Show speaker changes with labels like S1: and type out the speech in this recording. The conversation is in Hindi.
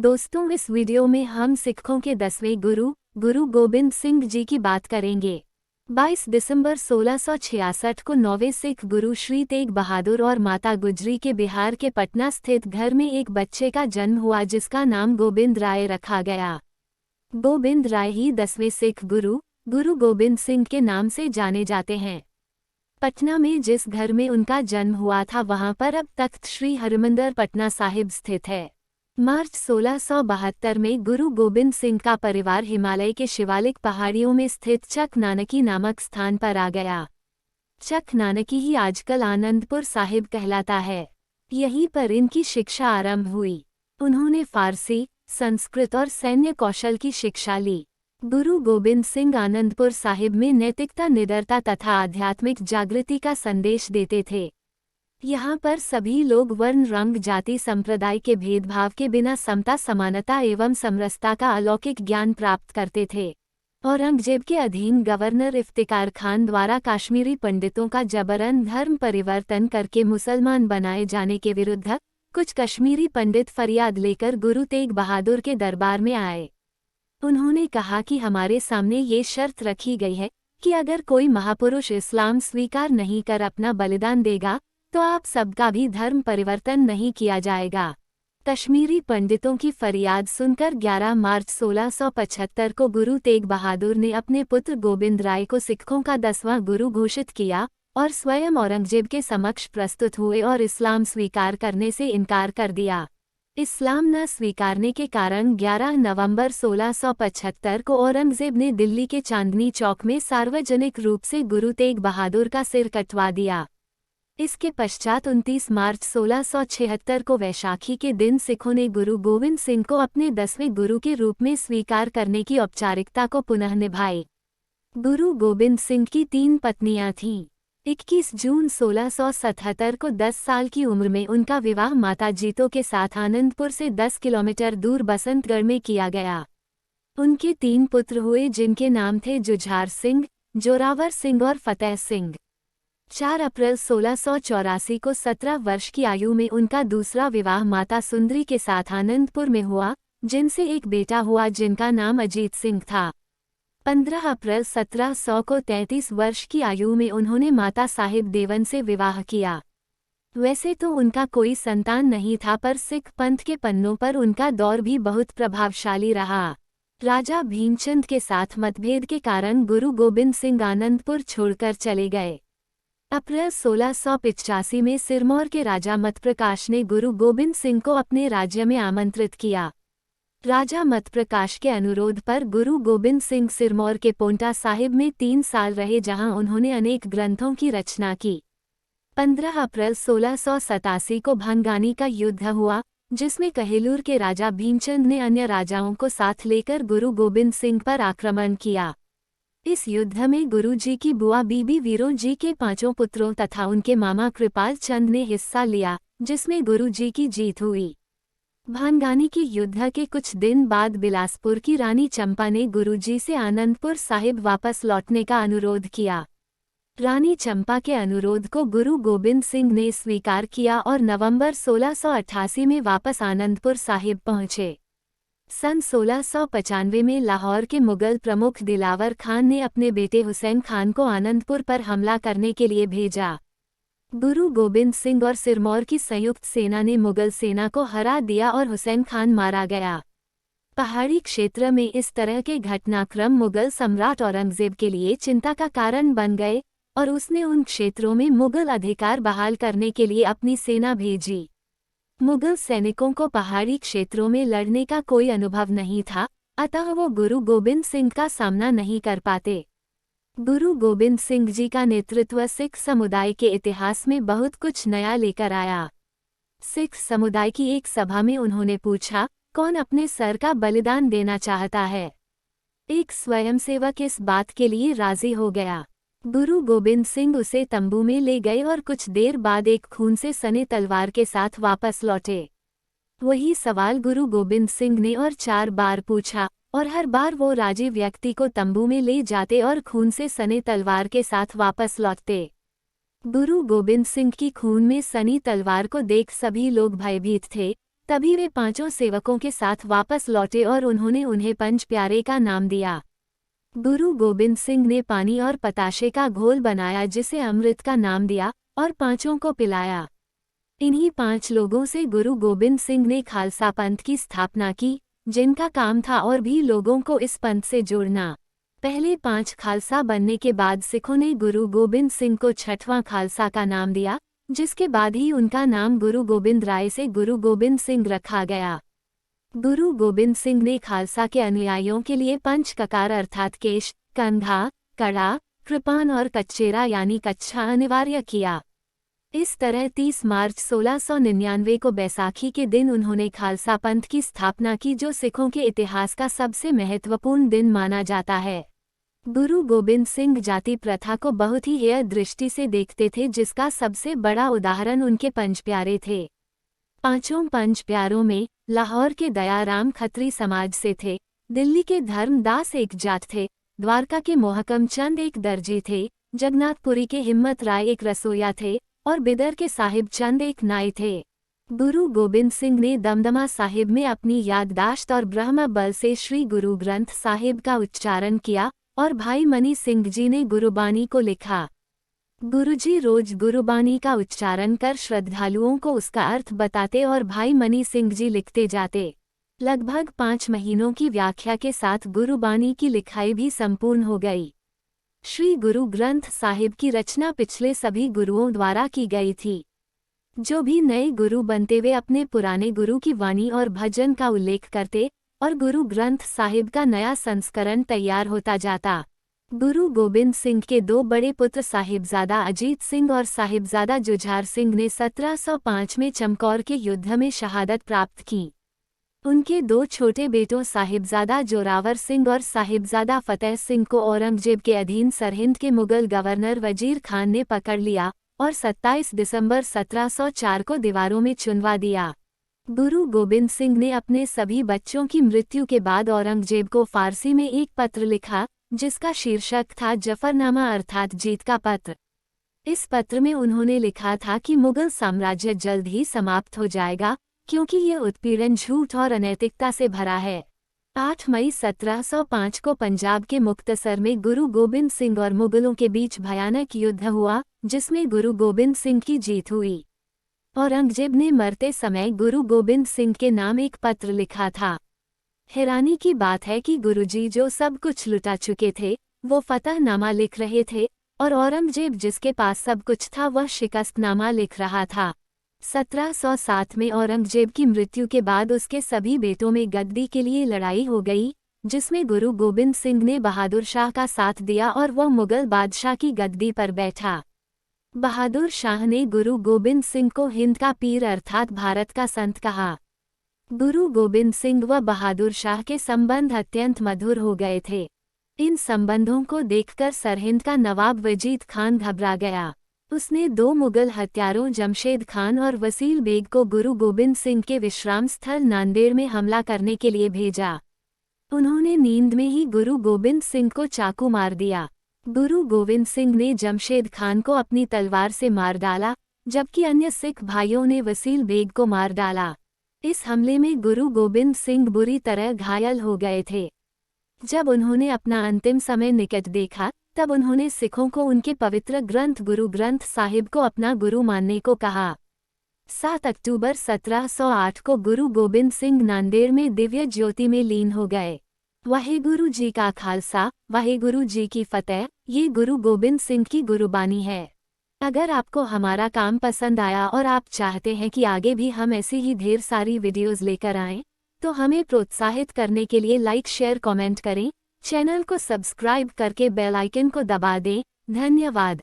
S1: दोस्तों, इस वीडियो में हम सिखों के 10वें गुरु गोबिंद सिंह जी की बात करेंगे। 22 दिसंबर 1666 को 9वें सिख गुरु श्री तेग बहादुर और माता गुजरी के बिहार के पटना स्थित घर में एक बच्चे का जन्म हुआ जिसका नाम गोबिंद राय रखा गया। गोबिंद राय ही 10वें सिख गुरु गोबिंद सिंह के नाम से जाने जाते हैं। पटना में जिस घर में उनका जन्म हुआ था वहां पर अब तख्त श्री हरिमंदिर पटना साहिब स्थित है। मार्च 1672 में गुरु गोबिंद सिंह का परिवार हिमालय के शिवालिक पहाड़ियों में स्थित चक नानकी नामक स्थान पर आ गया। चक नानकी ही आजकल आनंदपुर साहिब कहलाता है। यहीं पर इनकी शिक्षा आरंभ हुई। उन्होंने फारसी, संस्कृत और सैन्य कौशल की शिक्षा ली। गुरु गोबिंद सिंह आनंदपुर साहिब में नैतिकता, निडरता तथा आध्यात्मिक जागृति का संदेश देते थे। यहाँ पर सभी लोग वर्ण, रंग, जाति, संप्रदाय के भेदभाव के बिना समता, समानता एवं समरसता का अलौकिक ज्ञान प्राप्त करते थे। औरंगजेब के अधीन गवर्नर इफ्तिकार खान द्वारा काश्मीरी पंडितों का जबरन धर्म परिवर्तन करके मुसलमान बनाए जाने के विरुद्ध कुछ कश्मीरी पंडित फरियाद लेकर गुरु तेग बहादुर के दरबार में आए। उन्होंने कहा कि हमारे सामने ये शर्त रखी गई है कि अगर कोई महापुरुष इस्लाम स्वीकार नहीं कर अपना बलिदान देगा तो आप सबका भी धर्म परिवर्तन नहीं किया जाएगा। कश्मीरी पंडितों की फरियाद सुनकर 11 मार्च 1675 को गुरु तेग बहादुर ने अपने पुत्र गोबिंद राय को सिखों का 10वां गुरु घोषित किया और स्वयं औरंगजेब के समक्ष प्रस्तुत हुए और इस्लाम स्वीकार करने से इनकार कर दिया। इस्लाम न स्वीकारने के कारण 11 नवंबर 1675 को औरंगजेब ने दिल्ली के चांदनी चौक में सार्वजनिक रूप से गुरु तेग बहादुर का सिर कटवा दिया। इसके पश्चात 29 मार्च 1676 को वैशाखी के दिन सिखों ने गुरु गोविंद सिंह को अपने 10वें गुरु के रूप में स्वीकार करने की औपचारिकता को पुनः निभाई। गुरु गोबिंद सिंह की 3 पत्नियां थीं। 21 जून 1677 को 10 साल की उम्र में उनका विवाह माता जीतो के साथ आनंदपुर से 10 किलोमीटर दूर बसंतगढ़ में किया गया। उनके 3 पुत्र हुए जिनके नाम थे जुझार सिंह, जोरावर सिंह और फतेह सिंह। 4 अप्रैल 1684 को 17 वर्ष की आयु में उनका दूसरा विवाह माता सुंदरी के साथ आनंदपुर में हुआ, जिनसे एक बेटा हुआ जिनका नाम अजीत सिंह था। 15 अप्रैल 1700 को 33 वर्ष की आयु में उन्होंने माता साहिब देवन से विवाह किया। वैसे तो उनका कोई संतान नहीं था, पर सिख पंथ के पन्नों पर उनका दौर भी बहुत प्रभावशाली रहा। राजा भीमचंद के साथ मतभेद के कारण गुरु गोबिंद सिंह आनंदपुर छोड़कर चले गए। अप्रैल 1685 में सिरमौर के राजा मतप्रकाश ने गुरु गोबिंद सिंह को अपने राज्य में आमंत्रित किया। राजा मतप्रकाश के अनुरोध पर गुरु गोबिंद सिंह सिरमौर के पोंटा साहिब में 3 साल रहे, जहां उन्होंने अनेक ग्रंथों की रचना की। 15 अप्रैल 1687 को भंगानी का युद्ध हुआ, जिसमें कहेलूर के राजा भीमचंद ने अन्य राजाओं को साथ लेकर गुरु गोबिंद सिंह पर आक्रमण किया। इस युद्ध में गुरु जी की बुआ बीबी वीरों जी के 5 पुत्रों तथा उनके मामा कृपाल चंद ने हिस्सा लिया, जिसमें गुरु जी की जीत हुई। भंगानी के युद्ध के कुछ दिन बाद बिलासपुर की रानी चंपा ने गुरु जी से आनंदपुर साहिब वापस लौटने का अनुरोध किया। रानी चंपा के अनुरोध को गुरु गोबिंद सिंह ने स्वीकार किया और नवंबर 1688 में वापस आनंदपुर साहिब पहुंचे। सन 1695 में लाहौर के मुगल प्रमुख दिलावर खान ने अपने बेटे हुसैन खान को आनंदपुर पर हमला करने के लिए भेजा। गुरु गोबिंद सिंह और सिरमौर की संयुक्त सेना ने मुगल सेना को हरा दिया और हुसैन खान मारा गया। पहाड़ी क्षेत्र में इस तरह के घटनाक्रम मुगल सम्राट औरंगजेब के लिए चिंता का कारण बन गए और उसने उन क्षेत्रों में मुगल अधिकार बहाल करने के लिए अपनी सेना भेजी। मुगल सैनिकों को पहाड़ी क्षेत्रों में लड़ने का कोई अनुभव नहीं था, अतः वो गुरु गोबिंद सिंह का सामना नहीं कर पाते। गुरु गोबिंद सिंह जी का नेतृत्व सिख समुदाय के इतिहास में बहुत कुछ नया लेकर आया। सिख समुदाय की एक सभा में उन्होंने पूछा, कौन अपने सर का बलिदान देना चाहता है? एक स्वयंसेवक इस बात के लिए राजी हो गया। गुरु गोबिंद सिंह उसे तंबू में ले गए और कुछ देर बाद एक खून से सने तलवार के साथ वापस लौटे। वही सवाल गुरु गोबिंद सिंह ने और 4 बार पूछा और हर बार वो राजी व्यक्ति को तंबू में ले जाते और खून से सने तलवार के साथ वापस लौटते। गुरु गोबिंद सिंह की खून में सनी तलवार को देख सभी लोग भयभीत थे तभी वे पांचों सेवकों के साथ वापस लौटे और उन्होंने उन्हें पंच प्यारे का नाम दिया। गुरु गोबिंद सिंह ने पानी और पताशे का घोल बनाया जिसे अमृत का नाम दिया और पांचों को पिलाया। इन्हीं 5 लोगों से गुरु गोबिंद सिंह ने खालसा पंथ की स्थापना की, जिनका काम था और भी लोगों को इस पंथ से जोड़ना। पहले 5 खालसा बनने के बाद सिखों ने गुरु गोबिंद सिंह को 6वां खालसा का नाम दिया, जिसके बाद ही उनका नाम गुरु गोबिंद राय से गुरु गोबिंद सिंह रखा गया। गुरु गोबिंद सिंह ने खालसा के अनुयायियों के लिए पंच ककार अर्थात केश, कंधा, कड़ा, कृपान और कच्चेरा यानी कच्छा अनिवार्य किया। इस तरह 30 मार्च 1699 को बैसाखी के दिन उन्होंने खालसा पंथ की स्थापना की, जो सिखों के इतिहास का सबसे महत्वपूर्ण दिन माना जाता है। गुरु गोबिंद सिंह जाति प्रथा को बहुत ही हेय दृष्टि से देखते थे, जिसका सबसे बड़ा उदाहरण उनके पंच प्यारे थे। पांचों पंच प्यारों में लाहौर के दयाराम खत्री समाज से थे, दिल्ली के धर्मदास एक जाट थे, द्वारका के मोहकम चंद एक दर्जी थे, जगन्नाथपुरी के हिम्मत राय एक रसोइया थे और बिदर के साहिब चंद एक नाई थे। गुरु गोबिंद सिंह ने दमदमा साहिब में अपनी याददाश्त और ब्रह्म बल से श्री गुरु ग्रंथ साहिब का उच्चारण किया और भाई मनी सिंह जी ने गुरुबानी को लिखा। गुरुजी रोज गुरुबानी का उच्चारण कर श्रद्धालुओं को उसका अर्थ बताते और भाई मनी सिंह जी लिखते जाते। लगभग 5 महीनों की व्याख्या के साथ गुरुबानी की लिखाई भी संपूर्ण हो गई। श्री गुरु ग्रंथ साहिब की रचना पिछले सभी गुरुओं द्वारा की गई थी। जो भी नए गुरु बनते वे अपने पुराने गुरु की वाणी और भजन का उल्लेख करते और गुरु ग्रंथ साहिब का नया संस्करण तैयार होता जाता। गुरु गोबिंद सिंह के 2 बड़े पुत्र साहिबजादा अजीत सिंह और साहिबजादा जुझार सिंह ने 1705 में चमकौर के युद्ध में शहादत प्राप्त की। उनके 2 छोटे बेटों साहिबजादा जोरावर सिंह और साहिबजादा फतेह सिंह को औरंगजेब के अधीन सरहिंद के मुगल गवर्नर वजीर खान ने पकड़ लिया और 27 दिसंबर 1704 को दीवारों में चुनवा दिया। गुरु गोबिंद सिंह ने अपने सभी बच्चों की मृत्यु के बाद औरंगजेब को फारसी में एक पत्र लिखा, जिसका शीर्षक था जफरनामा अर्थात जीत का पत्र। इस पत्र में उन्होंने लिखा था कि मुगल साम्राज्य जल्द ही समाप्त हो जाएगा, क्योंकि ये उत्पीड़न झूठ और अनैतिकता से भरा है। 8 मई 1705 को पंजाब के मुक्तसर में गुरु गोबिंद सिंह और मुगलों के बीच भयानक युद्ध हुआ, जिसमें गुरु गोबिंद सिंह की जीत हुई। औरंगजेब ने मरते समय गुरु गोबिंद सिंह के नाम एक पत्र लिखा था। हैरानी की बात है कि गुरुजी जो सब कुछ लुटा चुके थे, वो फतहनामा लिख रहे थे और औरंगजेब जिसके पास सब कुछ था वह शिकस्तनामा लिख रहा था। 1707 में औरंगजेब की मृत्यु के बाद उसके सभी बेटों में गद्दी के लिए लड़ाई हो गई, जिसमें गुरु गोबिंद सिंह ने बहादुर शाह का साथ दिया और वह मुगल बादशाह की गद्दी पर बैठा। बहादुर शाह ने गुरु गोबिंद सिंह को हिंद का पीर अर्थात भारत का संत कहा। गुरु गोबिंद सिंह व बहादुर शाह के संबंध अत्यंत मधुर हो गए थे। इन संबंधों को देखकर सरहिंद का नवाब वजीद खान घबरा गया। उसने 2 मुगल हत्यारों जमशेद खान और वसील बेग को गुरु गोबिंद सिंह के विश्राम स्थल नांदेड़ में हमला करने के लिए भेजा। उन्होंने नींद में ही गुरु गोबिंद सिंह को चाकू मार दिया। गुरु गोबिंद सिंह ने जमशेद खान को अपनी तलवार से मार डाला, जबकि अन्य सिख भाइयों ने वसील बेग को मार डाला। इस हमले में गुरु गोबिंद सिंह बुरी तरह घायल हो गए थे। जब उन्होंने अपना अंतिम समय निकट देखा, तब उन्होंने सिखों को उनके पवित्र ग्रंथ गुरु ग्रंथ साहिब को अपना गुरु मानने को कहा। 7 अक्टूबर 1708 को गुरु गोबिंद सिंह नांदेड़ में दिव्य ज्योति में लीन हो गए। वाहेगुरु जी का खालसा, वाहेगुरु जी की फतेह, ये गुरु गोबिंद सिंह की गुरुबानी है। अगर आपको हमारा काम पसंद आया और आप चाहते हैं कि आगे भी हम ऐसी ही ढेर सारी वीडियोस लेकर आएं, तो हमें प्रोत्साहित करने के लिए लाइक शेयर कमेंट करें, चैनल को सब्सक्राइब करके बेल आइकन को दबा दें। धन्यवाद।